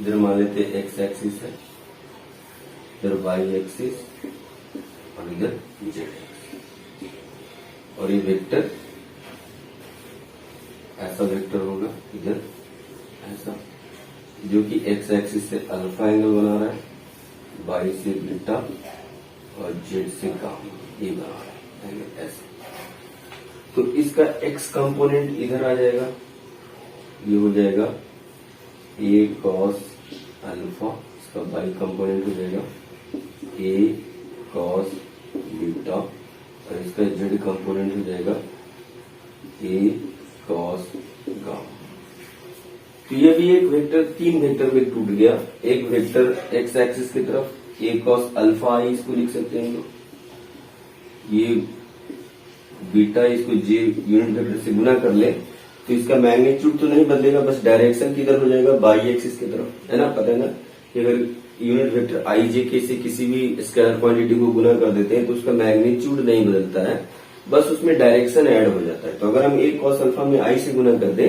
इधर मान लेते एक्स एक्सिस है, इधर वाई एक्सिस और इधर जेड एक्सिस, और ये वेक्टर ऐसा वेक्टर होगा इधर ऐसा, जो कि एक्स एक्सिस से अल्फा एंगल बना रहा है, वाई से बीटा और जेड से गामा ये बना रहा है एंगल ऐसा। तो इसका एक्स कंपोनेंट इधर आ जाएगा, ये हो जाएगा ए कॉस अल्फा, इसका वाई कंपोनेंट हो जाएगा ए कॉस बीटा, और इसका जेड कंपोनेंट हो जाएगा ए कॉस गामा। तो ये भी एक वेक्टर, तीन वेक्टर में टूट गया। एक वेक्टर एक्स एक्सिस की तरफ ए कॉस अल्फा आई, इसको लिख सकते हैं हम लोग, ये बीटा इसको जे यूनिट वेक्टर से गुना कर ले तो इसका मैग्नीट्यूड तो नहीं बदलेगा, बस डायरेक्शन किधर हो जाएगा, बाई एक्सिस की तरफ, है ना। पता है ना कि अगर यूनिट वेक्टर आई जे के से किसी भी स्केलर क्वांटिटी को गुना कर देते हैं तो उसका मैग्नीट्यूड नहीं बदलता है, बस उसमें डायरेक्शन ऐड हो जाता है। तो अगर हम ए कॉस अल्फा में आई से गुना कर दे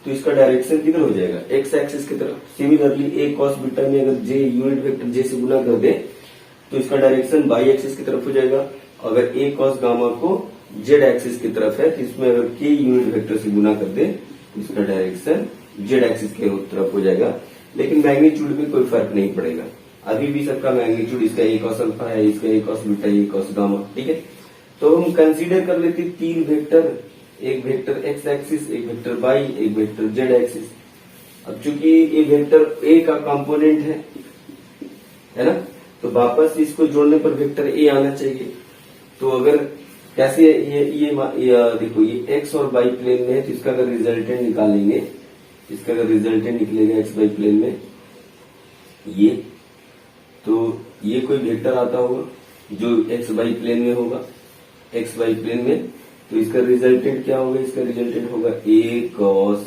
तो इसका डायरेक्शन किधर हो जाएगा, एक्स एक्सिस की तरफ। सिमिलरली ए कॉस बीटा में अगर जे यूनिट वेक्टर जे से गुना कर दे तो इसका डायरेक्शन बाई एक्सिस की तरफ हो जाएगा। अगर ए कॉस गामा को जेड एक्सिस की तरफ है तो इसमें अगर के यूनिट वेक्टर से गुना कर दे तो इसका डायरेक्शन जेड एक्सिस के तरफ हो जाएगा, लेकिन मैग्नीट्यूड में कोई फर्क नहीं पड़ेगा। अभी भी सबका मैग्नीट्यूड, इसका ए कॉस अल्फा है, इसका A cos beta, A cos gamma, ठीक है। तो हम कंसीडर कर लेते तीन वेक्टर, एक वेक्टर एक्स एक्सिस, एक वेक्टर वाई, एक वेक्टर जेड एक्सिस। अब चूंकि ये वेक्टर ए का कंपोनेंट है ना, तो वापस इसको जोड़ने पर वेक्टर ए आना चाहिए। तो अगर कैसे ये देखो, ये एक्स और वाई प्लेन में है तो इसका अगर रिजल्टेंट निकालेंगे, इसका अगर रिजल्टेंट निकलेगा एक्स वाई प्लेन में ये, तो ये कोई वेक्टर आता होगा जो एक्स वाई प्लेन में होगा, एक्स वाई प्लेन में, तो इसका रिजल्टेंट क्या होगा, इसका रिजल्टेंट होगा ए कॉस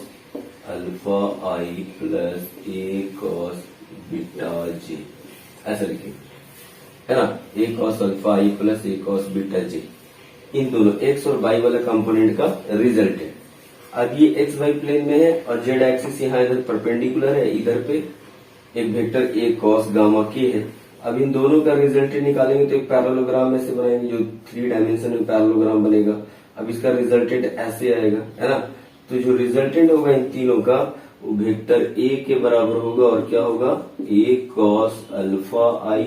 अल्फा आई प्लस ए कॉस बीटा जे, ऐसा लिखेंगे, है ना। ए कॉस अल्फा आई प्लस ए कॉस बीटा जे, इन दोनों एक्स और वाई वाला कंपोनेंट का रिजल्टेंट। अब ये एक्स वाई प्लेन में है और जेड एक्सिस यहाँ इधर परपेंडिकुलर है, इधर पे एक वेक्टर ए कॉस गामा के है। अब इन दोनों का रिजल्टेंट निकालेंगे तो एक पैरेललोग्राम ऐसे बनाएंगे जो 3 डायमेंशन में पैरेललोग्राम बनेगा। अब इसका रिजल्टेंट ऐसे आएगा, है ना। तो जो रिजल्टेंट होगा इन तीनों का वो वेक्टर ए के बराबर होगा, और क्या होगा, ए कॉस अल्फा आई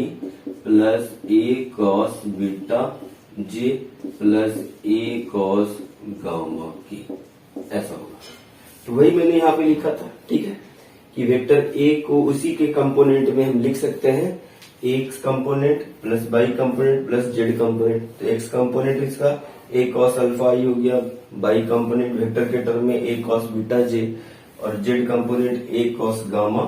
प्लस ए कॉस बीटा जे प्लस ए कॉस गामा की, ऐसा होगा। तो वही मैंने यहाँ पे लिखा था, ठीक है, कि वेक्टर ए को उसी के कंपोनेंट में हम लिख सकते हैं, X component plus Y component plus Z component. तो एक्स कंपोनेंट इसका ए कॉस अल्फा आई हो गया, वाई कंपोनेंट वेक्टर के टर्म में ए कॉस बीटा जे, और Z component A cos gamma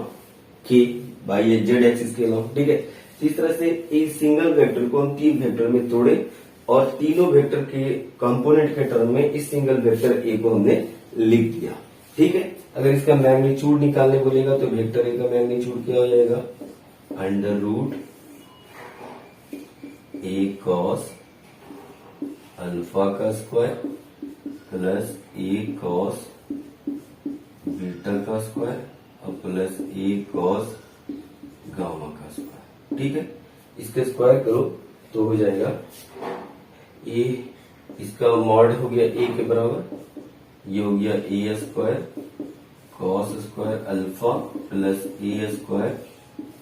के बाई जेड एक्सिस के अलावा, ठीक है। इस तरह से एक सिंगल वेक्टर को हम तीन वेक्टर में तोड़े और तीनों वेक्टर के कंपोनेंट के टर्म में इस सिंगल वेक्टर ए को हमने लिख दिया, ठीक है। अगर इसका मैग्नीट्यूड निकालने बोलेगा तो वेक्टर ए का मैग्नीट्यूड क्या हो जाएगा, अंडर रूट ए कॉस अल्फा का स्क्वायर प्लस ए कॉस बीटा का स्क्वायर और प्लस ए कॉस गामा का स्क्वायर, ठीक है। इसके स्क्वायर करो तो हो जाएगा ए, इसका मॉड हो गया ए के बराबर, ये हो गया A square cos square alpha plus A square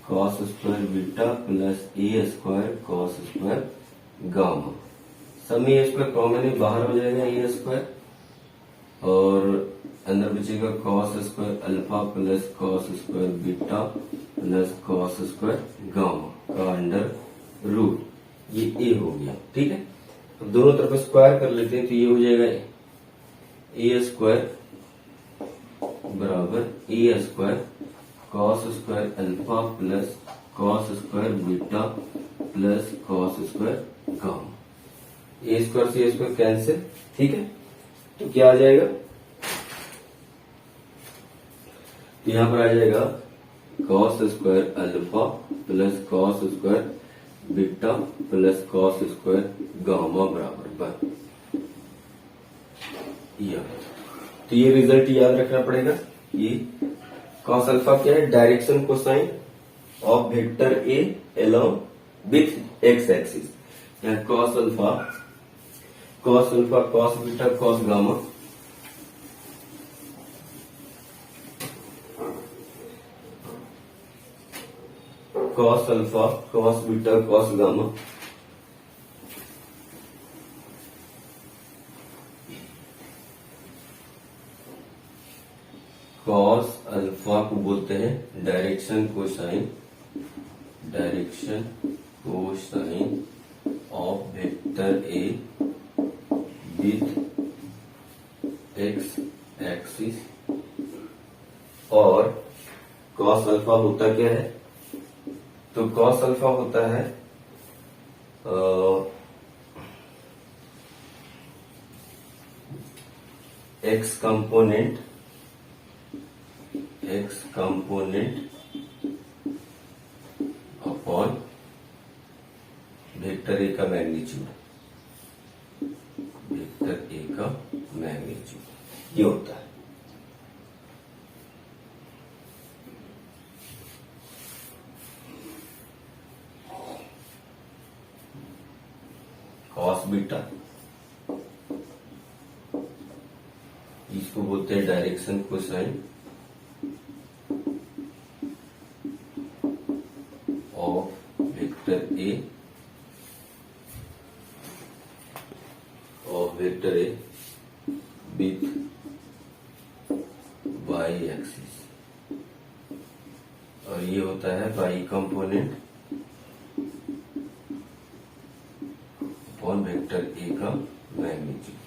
cos square beta plus A square cos square gamma. सब में ए स्क्वायर कॉमन है, बाहर हो जाएगा ए स्क्वायर और अंदर बचेगा cos square alpha plus cos square beta plus cos square gamma का अंडर रूट, ये ए हो गया, ठीक है। अब दोनों तरफ स्क्वायर कर लेते हैं तो ये हो जाएगा ए स्क्वायर बराबर A square cos square alpha plus cos square beta plus cos square gamma. A square से ए स्क्वायर कैंसिल, ठीक है। तो क्या आ जाएगा, तो यहां पर आ जाएगा cos square alpha plus cos square beta plus cos square gamma बराबर 1। तो ये रिजल्ट याद रखना पड़ेगा, ये कॉस अल्फा क्या है? Direction cosine of vector A along with X axis. यहाँ cos alpha cos beta cos gamma, cos alpha cos beta cos gamma, cos alpha को बोलते हैं direction cosine of vector A with X axis. और cos alpha होता क्या है? तो cos alpha होता है X component upon vector A का मैग्नीट्यूड, ये होता है। कॉस बीटा इसको बोलते हैं direction cosine of vector A with Y axis, और ये होता है Y component upon vector A का मैग्नीट्यूड।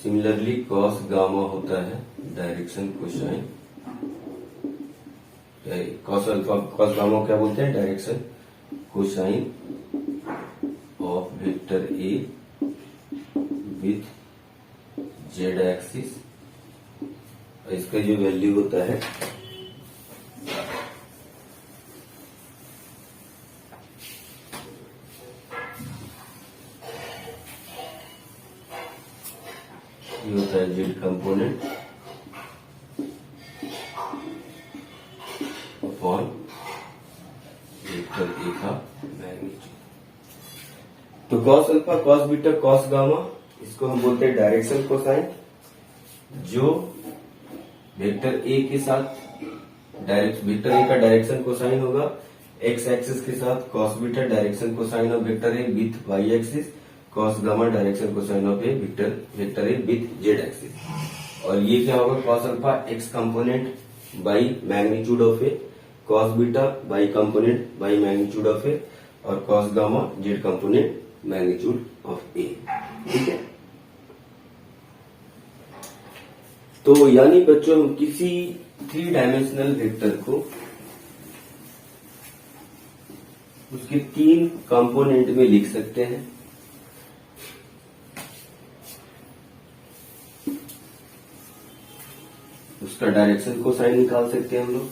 सिमिलरली कॉस गामा होता है direction cosine, cos alpha cos gamma क्या बोलते हैं? Direction cosine of vector A with Z axis. इसका जो वैल्यू होता है ये होता है Z component upon vector A का मैग्नीट्यूड। तो cos alpha cos beta cos gamma इसको हम बोलते हैं डायरेक्शन कोसाइन, जो वेक्टर ए के साथ वेक्टर ए का डायरेक्शन कोसाइन होगा एक्स एक्सिस के साथ, cos beta direction cosine of vector A with Y axis, cos gamma direction cosine of a vector A with Z axis. और ये क्या होगा? Cos alpha X component by magnitude of A, cos beta Y component by magnitude of A, और cos gamma Z component magnitude of A. ठीक है, तो यानी बच्चों हम किसी 3 डायमेंशनल वेक्टर को उसके 3 कंपोनेंट में लिख सकते हैं। उसका डायरेक्शन कोसाइन निकाल सकते हैं हम लोग,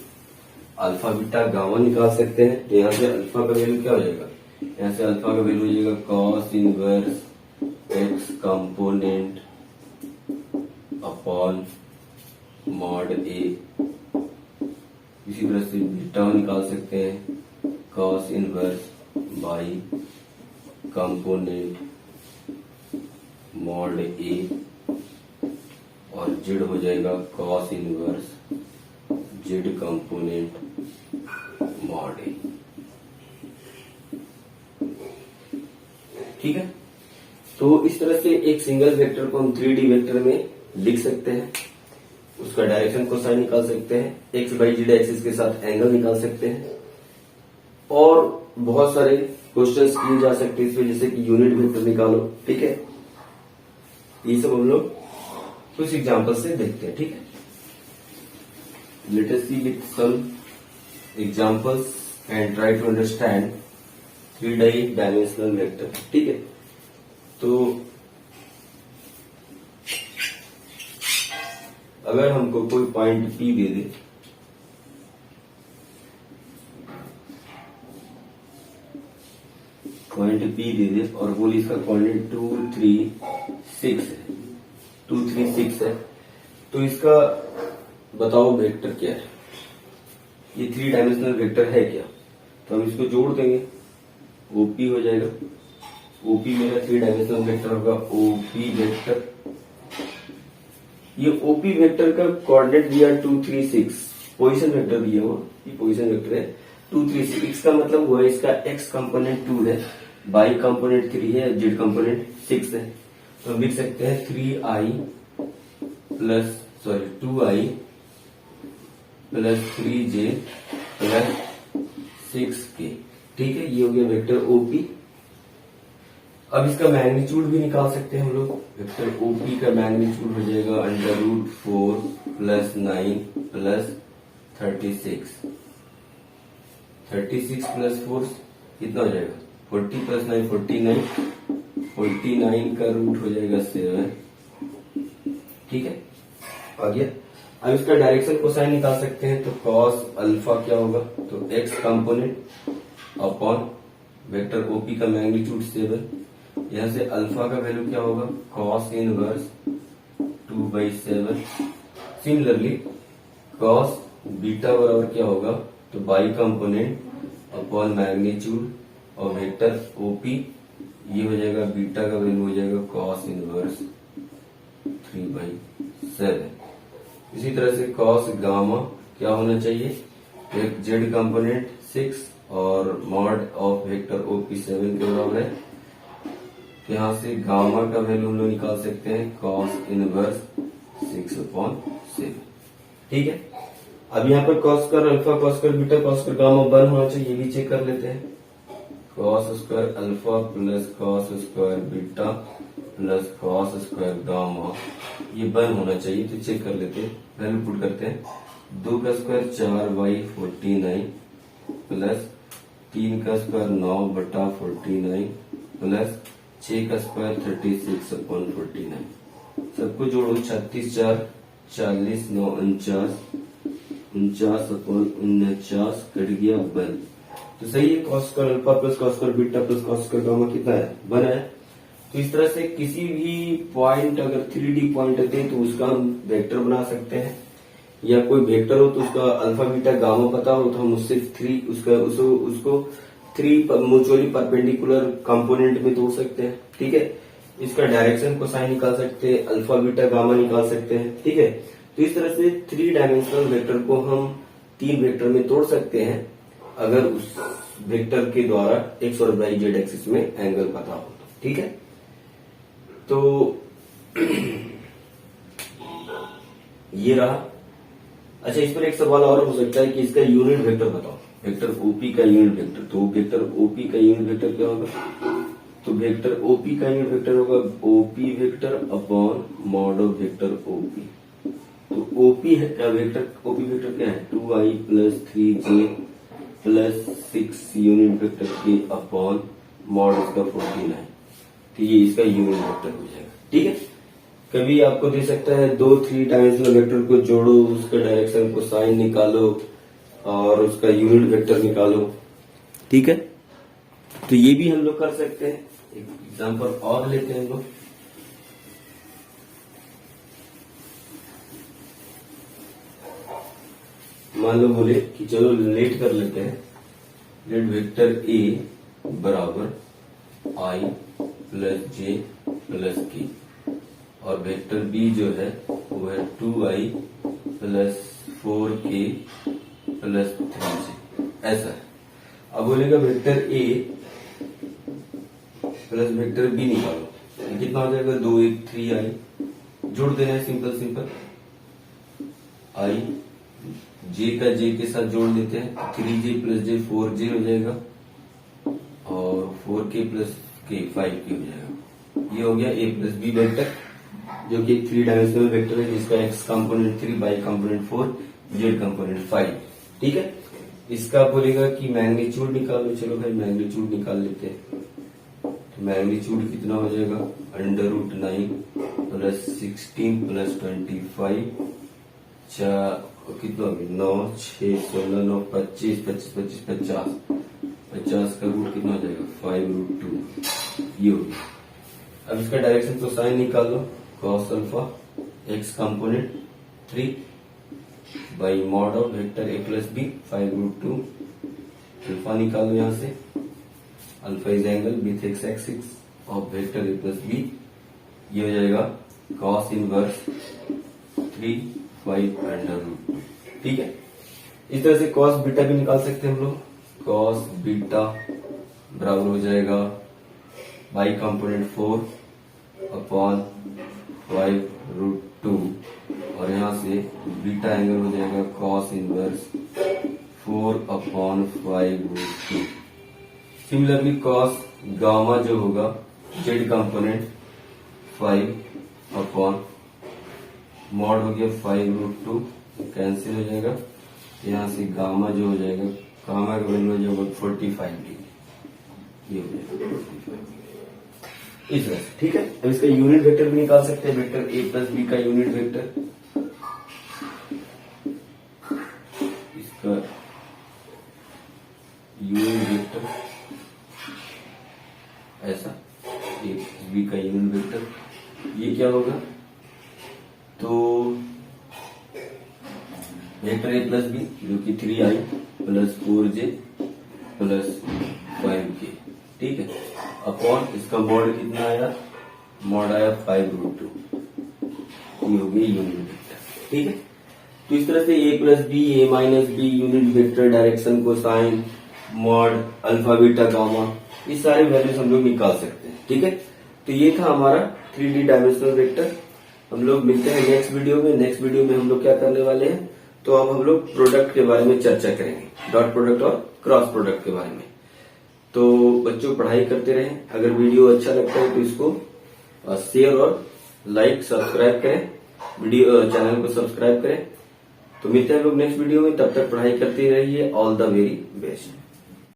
अल्फा बीटा गामा निकाल सकते हैं। तो यहाँ से अल्फा का वैल्यू क्या हो जाएगा? यहाँ से अल्फा का वैल्यू हो जाएगा cos inverse X component upon mod A. इसी तरह से बीटा निकाल सकते हैं cos inverse Y component mod A, और जेड हो जाएगा cos inverse Z component mod A. ठीक है, तो इस तरह से एक सिंगल वेक्टर को हम 3D वेक्टर में लिख सकते हैं। उसका डायरेक्शन कोसाइन निकाल सकते हैं, एक्स बाई जेड एक्सिस के साथ एंगल निकाल सकते हैं, और बहुत सारे क्वेश्चंस किए जा सकते हैं इसमें, जैसे कि यूनिट वेक्टर निकालो। ठीक है, ये सब हम लोग कुछ एग्जांपल से देखते हैं। ठीक है, let us see with some examples and try to understand 3 dimensional vector. ठीक है, तो अगर हमको कोई पॉइंट P दे दे, और बोली इसका कोऑर्डिनेट 2, 3, 6 है, 2, 3, 6 है, तो इसका बताओ वेक्टर क्या है? ये 3 डायमेंशनल वेक्टर है क्या, तो हम इसको जोड़ देंगे, ओपी हो जाएगा। ओपी मेरा 3 डायमेंशनल वेक्टर होगा, ओपी वेक्टर। ये ओपी वेक्टर का कोऑर्डिनेट दिया 2 3 6, पोजीशन वेक्टर दिया हुआ, ये पोजीशन वेक्टर है 2 3 6। इसका मतलब हुआ इसका एक्स कंपोनेंट 2 है, वाई कंपोनेंट 3 है, जेड कंपोनेंट 6 है। तो हम लिख सकते हैं 3i plus 2i plus 3j plus 6k। ठीक है, ये हो गया वेक्टर ओपी। अब इसका मैग्नीट्यूड भी निकाल सकते हैं हम लोग। वेक्टर ओपी का मैग्नीट्यूड हो जाएगा √4 प्लस 9 प्लस 36। 36 प्लस 4 कितना हो जाएगा, 40 प्लस 9 49। 49 का रूट हो जाएगा 7। ठीक है, आ गया। अब इसका डायरेक्शन कोसाइन निकाल सकते हैं, तो कॉस अल्फा क्या होगा, तो X component upon vector OP का मैग्नीट्यूड 7। यहां से अल्फा का वैल्यू क्या होगा, cos inverse 2/7। Similarly cos beta बराबर क्या होगा, तो बाई कंपोनेंट अपॉन मैग्नीट्यूड और वेक्टर ओपी, ये हो जाएगा बीटा का वैल्यू हो जाएगा कॉस इनवर्स 3/7। इसी तरह से कॉस गामा क्या होना चाहिए, एक जेड कंपोनेंट 6 और मॉड ऑफ वेक्टर ओपी 7 के बराबर है। यहां से गामा का वैल्यू हम लोग निकाल सकते हैं, कॉस इनवर्स 6/7। ठीक है, अब यहाँ पर cos square alpha, cos square beta, cos square gamma 1 होना चाहिए, ये भी चेक कर लेते हैं। Cos square alpha plus cos square beta plus cos square gamma, ये 1 होना चाहिए, तो चेक कर लेते हैं, वैल्यू पुट करते हैं। 2 का स्क्वायर 4/49 प्लस 3 का स्क्वायर 9/49 प्लस 6 का स्क्वायर 36/49। सबको जोड़ो, 36 4 40 9 49, 49/49 कट गया 1। तो सही है, cos square alpha plus cos square beta plus cos square gamma कितना है, 1 है। तो इस तरह से किसी भी पॉइंट अगर 3D पॉइंट होते हैं तो उसका हम वेक्टर बना सकते हैं, या कोई वेक्टर हो तो उसका अल्फा बीटा गामा पता हो तो हम उससे 3 उसको 3 म्यूचुअली परपेंडिकुलर कंपोनेंट में तोड़ सकते हैं। ठीक है, इसका डायरेक्शन कोसाइन निकाल सकते हैं, अल्फा बीटा गामा निकाल सकते हैं। ठीक है, तो इस तरह से 3 डायमेंशनल वेक्टर को हम 3 वेक्टर में तोड़ सकते हैं, अगर उस वेक्टर के द्वारा एक्स और वाई जेड एक्सिस में एंगल पता हो। ठीक है, तो ये रहा। अच्छा, इस पर एक सवाल और हो सकता है कि इसका यूनिट वेक्टर बताओ, वेक्टर ओपी का यूनिट वेक्टर। तो वेक्टर ओपी का यूनिट वेक्टर क्या होगा, तो वेक्टर ओपी का यूनिट वेक्टर होगा OP vector upon mod of vector OP. तो ओपी है क्या, वेक्टर ओपी वेक्टर क्या है, 2i plus 3j plus 6 unit vector के अपॉन मॉड इसका 49। तो ये इसका यूनिट वेक्टर हो जाएगा। ठीक है, कभी आपको दे सकता है 2 3 डायमेंशनल वेक्टर को जोड़ो, उसका डायरेक्शन को साइन निकालो और उसका यूनिट वेक्टर निकालो। ठीक है, तो ये भी हम लोग कर सकते हैं। एक एग्जांपल और लेते हैं हम लोग। मान लो बोले कि चलो लेट कर लेते हैं, लेट वेक्टर ए बराबर आई प्लस जे प्लस के और वेक्टर बी जो है वो है 2i plus 4k plus 3j, ऐसा है। अब बोलेगा vector A plus vector B निकालो, कितना हो जाएगा, 2 1 3i, जोड़ देना है सिंपल सिंपल। आई जे का जे के साथ जोड़ देते हैं, 3j प्लस j 4j हो जाएगा और 4k प्लस k 5k हो जाएगा। ये हो गया a प्लस बी वेक्टर, जो कि 3 डायमेंशनल वेक्टर है जिसका x component 3, y component 4, z component 5। ठीक है, इसका बोलेगा कि मैग्नीट्यूड निकालो। चलो भाई मैग्नीट्यूड निकाल लेते हैं। तो मैग्नीट्यूड कितना हो जाएगा, √9 प्लस 16 प्लस 25 कितना हो गया, 9 6 16 9 25 25 25 50 50 का रूट कितना हो जाएगा, 5√2। ये हो गया। अब इसका डायरेक्शन तो साइन निकाल लो, cos alpha X component 3 by mod of vector A plus B 5√2 alpha निकालो यहां से। Alpha is angle with X axis of vector A plus B, ये हो जाएगा कॉस इनवर्स 3/5√2। ठीक है, इस तरह से कॉस बीटा भी निकाल सकते हैं हम लोग। कॉस बीटा बराबर हो जाएगा बाई कंपोनेंट 4/5√2 और यहां से बीटा एंगल हो जाएगा cos inverse 4/5√2। Similarly cos gamma जो होगा जेड कंपोनेंट 5 मॉड हो गया 5√2 कैंसिल हो जाएगा। यहाँ से गामा जो हो जाएगा, गामा का वैल्यू हो जाएगा 45 डिग्री, ये हो जाएगा 45 डिग्री। इस तरह से ठीक है। अब इसका यूनिट वेक्टर भी निकाल सकते हैं, वेक्टर ए प्लस बी का यूनिट वेक्टर। इसका यूनिट वेक्टर ऐसा, ए प्लस बी का यूनिट वेक्टर ये क्या होगा, तो वेक्टर ए प्लस बी जो कि 3i plus 4j plus 5k, ठीक है, अपॉन इसका मॉड कितना आया, मॉड आया 5√2, ये हो गई यूनिट वेक्टर। ठीक है, तो इस तरह से A plus B, A minus B, unit vector, direction, cosine, mod, alpha, beta, gamma, ये सारे वैल्यूज हम लोग निकाल सकते हैं। ठीक है, तो ये था हमारा 3D डायमेंशनल वेक्टर। हम लोग मिलते हैं नेक्स्ट वीडियो में। नेक्स्ट वीडियो में हम लोग क्या करने वाले हैं, तो अब हम लोग प्रोडक्ट के बारे में चर्चा करेंगे, डॉट प्रोडक्ट और क्रॉस प्रोडक्ट के बारे में। तो बच्चों पढ़ाई करते रहें। अगर वीडियो अच्छा लगता है तो इसको शेयर और लाइक सब्सक्राइब करें, वीडियो चैनल को सब्सक्राइब करें। तो मिलते हैं हम लोग नेक्स्ट वीडियो में, तब तक पढ़ाई करते रहिए। All the very best.